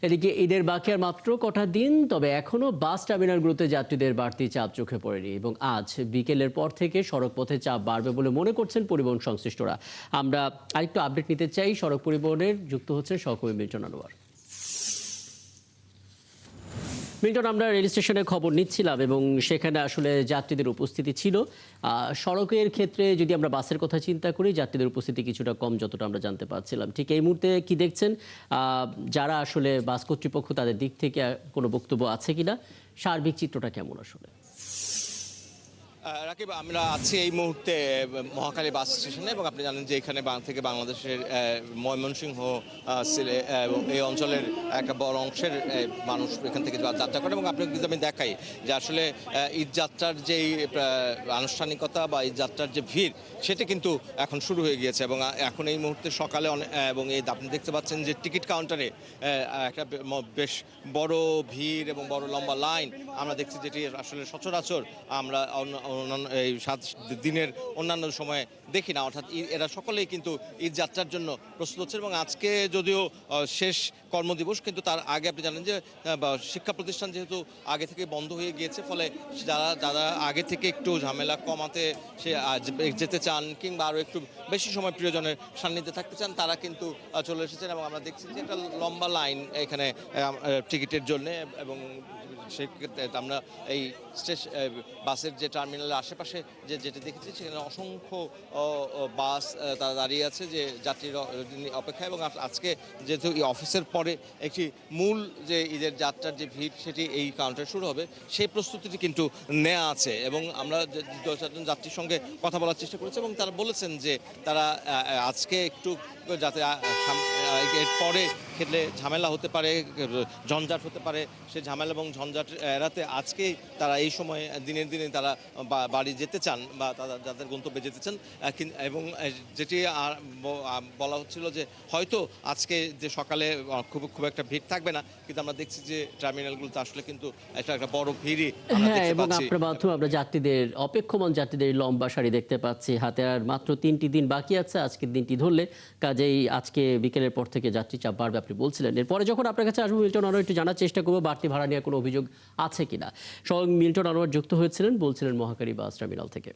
এদিকে ঈদের বাকি আর মাত্র কটা দিন, তবে এখনো বাস টার্মিনালগুলোতে যাত্রীদের বাড়তি চাপ চোখে পড়েনি এবং আজ বিকেলের পর থেকে সড়কপথে চাপ বাড়বে বলে মনে করছেন পরিবহন সংশ্লিষ্টরা। আমরা আরেকটু আপডেট নিতে চাই, সড়ক পরিবহনের যুক্ত হচ্ছেন সহকর্মী মিল্টন আনোয়ার। মিল্টন, আমরা রেল স্টেশনে খবর নিচ্ছিলাম এবং সেখানে আসলে যাত্রীদের উপস্থিতি ছিল। সড়কের ক্ষেত্রে যদি আমরা বাসের কথা চিন্তা করি, যাত্রীদের উপস্থিতি কিছুটা কম যতটা আমরা জানতে পারছিলাম। ঠিক এই মুহূর্তে কি দেখছেন, যারা আসলে বাস কর্তৃপক্ষ তাদের দিক থেকে কোনো বক্তব্য আছে কিনা, সার্বিক চিত্রটা কেমন আসলে? রাকিব, আমরা আছি এই মুহূর্তে মহাখালী বাস স্টেশনে এবং আপনি জানেন যে এখানে থেকে বাংলাদেশের ময়মনসিংহ এই অঞ্চলের একটা বড় অংশের মানুষ এখান থেকে যাত্রা করে এবং আপনাকে যদি আমি দেখাই যে আসলে ঈদ যাত্রার যেই আনুষ্ঠানিকতা বা ঈদ যাত্রার যে ভিড় সেটা কিন্তু এখন শুরু হয়ে গিয়েছে এবং এখন এই মুহূর্তে সকালে এবং এই আপনি দেখতে পাচ্ছেন যে টিকিট কাউন্টারে একটা বেশ বড় ভিড় এবং বড় লম্বা লাইন আমরা দেখছি, যেটি আসলে সচরাচর আমরা অন্যান্য এই 7 দিনের অন্যান্য সময়ে দেখি না। অর্থাৎ এরা সকলেই কিন্তু ঈদ যাত্রার জন্য প্রস্তুত হচ্ছে এবং আজকে যদিও শেষ কর্মদিবস, কিন্তু তার আগে আপনি জানেন যে শিক্ষা প্রতিষ্ঠান যেহেতু আগে থেকে বন্ধ হয়ে গিয়েছে, ফলে যারা আগে থেকে একটু ঝামেলা কমাতে সে যেতে চান কিংবা আরও একটু বেশি সময় প্রিয়জনের সান্নিধ্যে থাকতে চান, তারা কিন্তু চলে এসেছেন এবং আমরা দেখছি যে একটা লম্বা লাইন এখানে টিকিটের জন্য। এবং সেক্ষেত্রে আমরা এই বাসের যে টার্মিনালের আশেপাশে যেটা দেখেছি সেখানে অসংখ্য বাস তারা দাঁড়িয়ে আছে যে যাত্রীর অপেক্ষা। এবং আজকে যেহেতু এই অফিসের পরে একটি মূল যে ঈদের যাত্রার যে ভিড় সেটি এই কাউন্টারে শুরু হবে, সেই প্রস্তুতিটি কিন্তু নেওয়া আছে। এবং আমরা দু চারজন যাত্রীর সঙ্গে কথা বলার চেষ্টা করেছি এবং তারা বলেছেন যে তারা আজকে একটু যাতে এর পরে খেলে ঝামেলা হতে পারে, ঝঞ্ঝাট হতে পারে, সে ঝামেলা এবং ঝঞ্ঝাট এড়াতে আজকেই তারা এই সময় দিনের দিনে তারা বাড়ি যেতে চান বা তারা যাদের গন্তব্যে যেতে চান। এবং যেটি বলা হচ্ছিল যে হয়তো আজকে যে সকালে খুব একটা ভিড় থাকবে না, কিন্তু আমরা দেখছি যে টার্মিনালগুলোতে আসলে কিন্তু একটা বড় ভিড়ই আমরা দেখতে পাচ্ছি। আপনার মাধ্যমে আমরা যাত্রীদের, অপেক্ষমান যাত্রীদের লম্বা সারি দেখতে পাচ্ছি। হাতে আর মাত্র 3টি দিন বাকি আছে, আজকের দিনটি ধরলে কাজেই আজকে বিকেলের পর থেকে যাত্রী চাপ বাড়বে আপনি বলছিলেন। এরপরে যখন আপনার কাছে আসবো মিল্টন আনোয়ার, একটু জানার চেষ্টা করবো বাড়তি ভাড়া নিয়ে কোনো অভিযোগ আছে কিনা। স্বয়ং মিল্টন আনোয়ার যুক্ত হয়েছিলেন, বলছিলেন মহাখালী বাস টার্মিনাল থেকে।